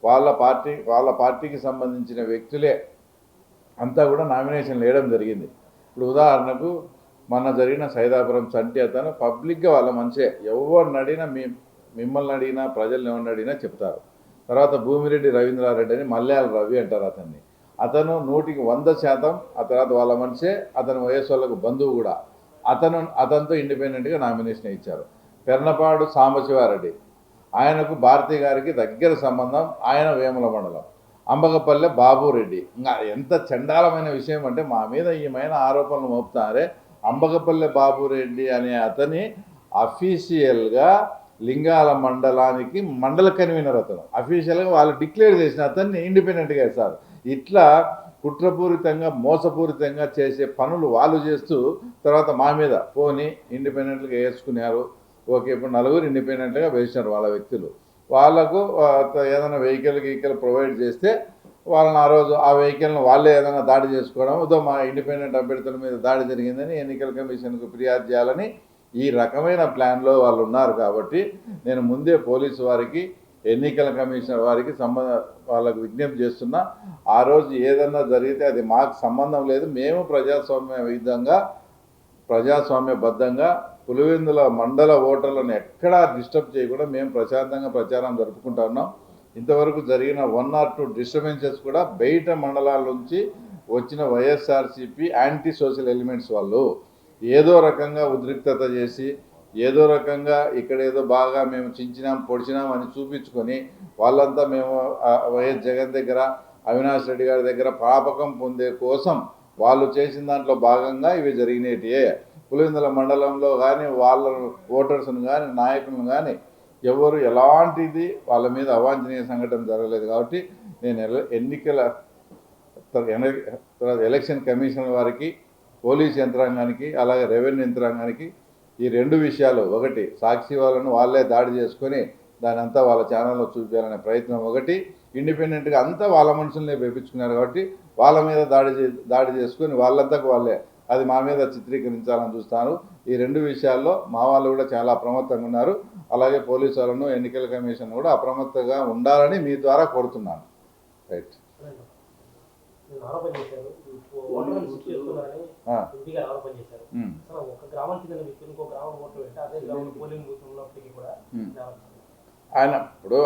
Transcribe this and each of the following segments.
వాళ్ళ పార్టీకి సంబంధించిన వ్యక్తులే అంతా కూడా నామినేషన్లు వేయడం జరిగింది. ఇప్పుడు ఉదాహరణకు మొన్న జరిగిన సైదాపురం చంటి అతను పబ్లిక్గా వాళ్ళ మంచిగా ఎవరిని అడిగినా మిమ్మల్ని అడిగినా ప్రజల్ని ఎవరిని అడిగినా చెప్తారు. తర్వాత భూమిరెడ్డి రవీంద్రారెడ్డి అని మల్యాల రవి అంటారు అతన్ని. అతను 100% ఆ తర్వాత వాళ్ళ మనిషే, అతను వయసు వాళ్ళకు బంధువు కూడా. అతనితో ఇండిపెండెంట్గా నామినేషన్ ఇచ్చారు. పెర్నపాడు సాంబశివారెడ్డి, ఆయనకు భారతి గారికి దగ్గర సంబంధం, ఆయన వేముల మండలం. అంబకపల్లె బాబురెడ్డి, ఇంకా ఎంత చండాలమైన విషయం అంటే మా మీద ఈమైన ఆరోపణలు మోపుతారే. అంబకపల్లె బాబురెడ్డి అనే అతని అఫీషియల్గా లింగాల మండలానికి మండల కన్వీనర్, అతను అఫీషియల్గా వాళ్ళు డిక్లేర్ చేసిన అతన్ని ఇండిపెండెంట్గా వేస్తారు. ఇట్లా కుట్రపూరితంగా మోసపూరితంగా చేసే పనులు వాళ్ళు చేస్తూ తర్వాత మా మీద పోని ఇండిపెండెంట్గా వేసుకున్నారు. ఓకే, ఇప్పుడు 9 ఇండిపెండెంట్గా వేసినారు వాళ్ళ వ్యక్తులు. వాళ్ళకు ఏదైనా వెహికల్ ప్రొవైడ్ చేస్తే వాళ్ళని ఆ రోజు ఆ వెహికల్ని వాళ్ళే ఏదైనా దాడి చేసుకోవడం, ఉదో మా ఇండిపెండెంట్ అభ్యర్థుల మీద దాడి జరిగిందని ఎన్నికల కమిషన్కు ఫిర్యాదు చేయాలని ఈ రకమైన ప్లాన్లో వాళ్ళు ఉన్నారు. కాబట్టి నేను ముందే పోలీసు వారికి, ఎన్నికల కమిషనర్ వారికి వాళ్ళకు విజ్ఞప్తి చేస్తున్నా, ఆ రోజు ఏదన్నా జరిగితే అది మాకు సంబంధం లేదు. మేము ప్రజాస్వామ్యబద్ధంగా పులివెందుల మండల ఓటర్లను ఎక్కడా డిస్టర్బ్ చేయకుండా మేము ప్రశాంతంగా ప్రచారం జరుపుకుంటా ఉన్నాం. ఇంతవరకు జరిగిన 1 or 2 డిస్టర్బెన్సెస్ కూడా బయట మండలాల నుంచి వచ్చిన వైఎస్ఆర్సీపీ యాంటీ సోషల్ ఎలిమెంట్స్ వాళ్ళు ఏదో రకంగా ఉద్రిక్తత చేసి, ఏదో రకంగా ఇక్కడ ఏదో బాగా మేము చించినాం పొడిచినాం అని చూపించుకొని వాళ్ళంతా మేము వైఎస్ జగన్ దగ్గర, అవినాష్ రెడ్డి గారి దగ్గర పాపకం పొందే కోసం వాళ్ళు చేసిన దాంట్లో భాగంగా ఇవి జరిగినటియే. పులివెందుల మండలంలో కానీ వాళ్ళ ఓటర్స్ను కానీ నాయకులను కానీ ఎవరు ఎలాంటిది వాళ్ళ మీద అవాంఛనీయ సంఘటన జరగలేదు. కాబట్టి నేను ఎలక్షన్ కమిషన్ వారికి, పోలీస్ యంత్రాంగానికి, అలాగే రెవెన్యూ యంత్రాంగానికి ఈ 2 విషయాలు, ఒకటి సాక్షి వాళ్ళను వాళ్ళే దాడి చేసుకొని దాని అంతా వాళ్ళ ఛానల్లో చూపించాలనే ప్రయత్నం, ఒకటి ఇండిపెండెంట్గా అంతా వాళ్ళ మనుషులనే వేపించుకున్నారు కాబట్టి వాళ్ళ మీద దాడి చేసుకొని వాళ్ళంతకు వాళ్ళే అది మా మీద చిత్రీకరించాలని చూస్తారు. ఈ 2 విషయాల్లో మా వాళ్ళు కూడా చాలా అప్రమత్తంగా ఉన్నారు. అలాగే పోలీసు వాళ్ళను, ఎన్నికల కమిషన్ కూడా అప్రమత్తంగా ఉండాలని మీ ద్వారా కోరుతున్నాను. రైట్.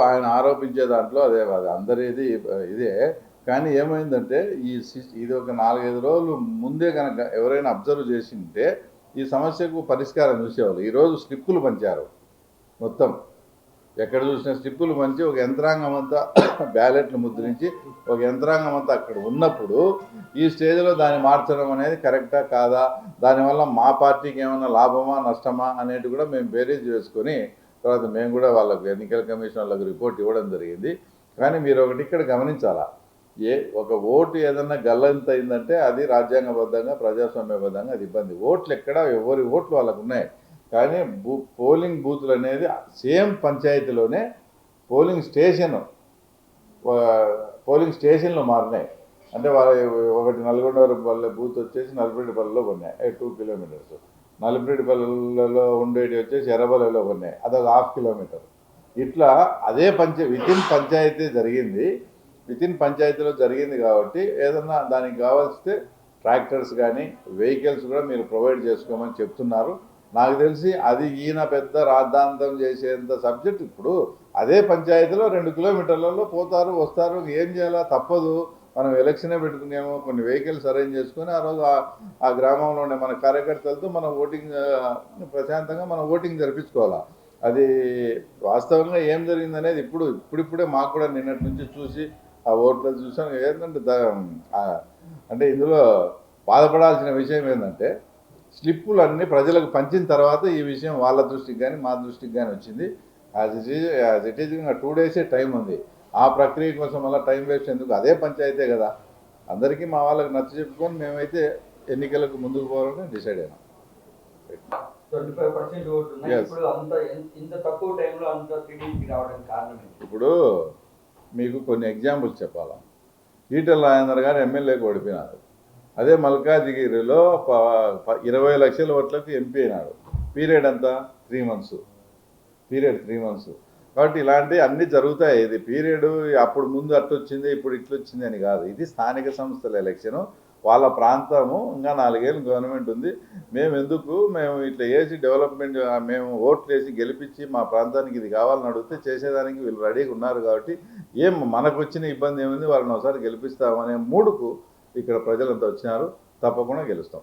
ఆయన ఆరోపించే దాంట్లో అదే అందరిది ఇదే. కానీ ఏమైందంటే ఇది ఒక 4-5 రోజులు ముందే కనుక ఎవరైనా అబ్జర్వ్ చేసి ఉంటే ఈ సమస్యకు పరిష్కారం చూసేవాళ్ళు. ఈరోజు స్లిప్పులు పంచారు, మొత్తం ఎక్కడ చూసిన స్లిప్పులు పంచి ఒక యంత్రాంగం అంతా బ్యాలెట్లు ముద్రించి ఒక యంత్రాంగం అంతా అక్కడ ఉన్నప్పుడు ఈ స్టేజ్లో దాన్ని మార్చడం అనేది కరెక్టా కాదా, దానివల్ల మా పార్టీకి ఏమైనా లాభమా నష్టమా అనేది కూడా మేము బేరీజ్ చేసుకొని తర్వాత మేము కూడా వాళ్ళకు ఎన్నికల కమిషన్ వాళ్ళకు రిపోర్ట్ ఇవ్వడం జరిగింది. కానీ మీరు ఒకటి ఇక్కడ గమనించాలా, ఒక ఓటు ఏదన్నా గల్లంత అయిందంటే అది రాజ్యాంగబద్ధంగా ప్రజాస్వామ్యబద్ధంగా అది ఇబ్బంది. ఓట్లు ఎక్కడ ఎవరి ఓట్లు వాళ్ళకు ఉన్నాయి. కానీ పోలింగ్ బూతులు అనేది సేమ్ పంచాయతీలోనే పోలింగ్ స్టేషన్లు మారినాయి. అంటే ఒకటి నల్గొండపల్లె బూత్ వచ్చేసి నల్లపరెడ్డిపల్లెలో ఉన్నాయి, 2 కిలోమీటర్స్. నల్లపరెడ్డిపల్లెలో ఉండేటి వచ్చేసి ఎర్రబల్లెలో ఉన్నాయి, అదొక 1/2 కిలోమీటర్. ఇట్లా అదే వితిన్ పంచాయతీలో జరిగింది కాబట్టి ఏదన్నా దానికి కావాల్సితే ట్రాక్టర్స్ కానీ వెహికల్స్ కూడా మీరు ప్రొవైడ్ చేసుకోమని చెప్తున్నారు. నాకు తెలిసి అది ఈయన పెద్ద రాద్ధాంతం చేసేంత సబ్జెక్ట్. ఇప్పుడు అదే పంచాయతీలో 2 కిలోమీటర్లలో పోతారు వస్తారు, ఏం చేయాలా తప్పదు. మనం ఎలక్షనే పెట్టుకునేమో, కొన్ని వెహికల్స్ అరేంజ్ చేసుకొని ఆ రోజు ఆ గ్రామంలో ఉండే మన కార్యకర్తలతో మనం ప్రశాంతంగా మనం ఓటింగ్ జరిపించుకోవాలా. అది వాస్తవంగా ఏం జరిగిందనేది ఇప్పుడిప్పుడే మాకు కూడా నిన్నటి నుంచి చూసి ఆ ఓట్లు చూసాను. ఏంటంటే అంటే ఇందులో బాధపడాల్సిన విషయం ఏంటంటే స్లిప్పులన్నీ ప్రజలకు పంచిన తర్వాత ఈ విషయం వాళ్ళ దృష్టికి కానీ మా దృష్టికి కానీ వచ్చింది. యాజ్ ఇట్ ఈజ్ ఇంకా 2 డేసే టైం ఉంది. ఆ ప్రక్రియ కోసం వల్ల టైం వేస్ట్ ఎందుకు, అదే పంచాయతే కదా. అందరికీ మా వాళ్ళకి నచ్చ చెప్పుకొని మేమైతే ఎన్నికలకు ముందుకు పోవాలని డిసైడ్ అయినాం. 25% ఓటు ఉన్నాయి. ఇప్పుడు ఇంత తక్కువ టైంలో అంత టీడీపీకి రావడానికి కారణం ఏంటి? ఇప్పుడు మీకు కొన్ని ఎగ్జాంపుల్స్ చెప్పాలా. ఈటెల రాజేందర్ గారు ఎమ్మెల్యేకి ఓడిపోయినారు. అదే మల్కాజిగిరిలో 20 లక్షల ఓట్లకు ఎంపీ అయినాడు. పీరియడ్ అంతా 3 months. కాబట్టి ఇలాంటివి అన్నీ జరుగుతాయి. ఇది పీరియడ్ అప్పుడు ముందు అట్టొచ్చింది, ఇప్పుడు ఇట్లొచ్చింది అని కాదు. ఇది స్థానిక సంస్థల ఎలక్షను. వాళ్ళ ప్రాంతము ఇంకా 4 ఏళ్ళు గవర్నమెంట్ ఉంది. మేము ఇట్లా వేసి డెవలప్మెంట్ మేము ఓట్లు వేసి గెలిపించి మా ప్రాంతానికి ఇది కావాలని అడిగితే చేసేదానికి వీళ్ళు రెడీగా ఉన్నారు. కాబట్టి మనకు వచ్చిన ఇబ్బంది ఏముంది, వాళ్ళని ఒకసారి గెలిపిస్తామనే మూడుకు ఇక్కడ ప్రజలంతా వచ్చినారు. తప్పకుండా గెలుస్తాం.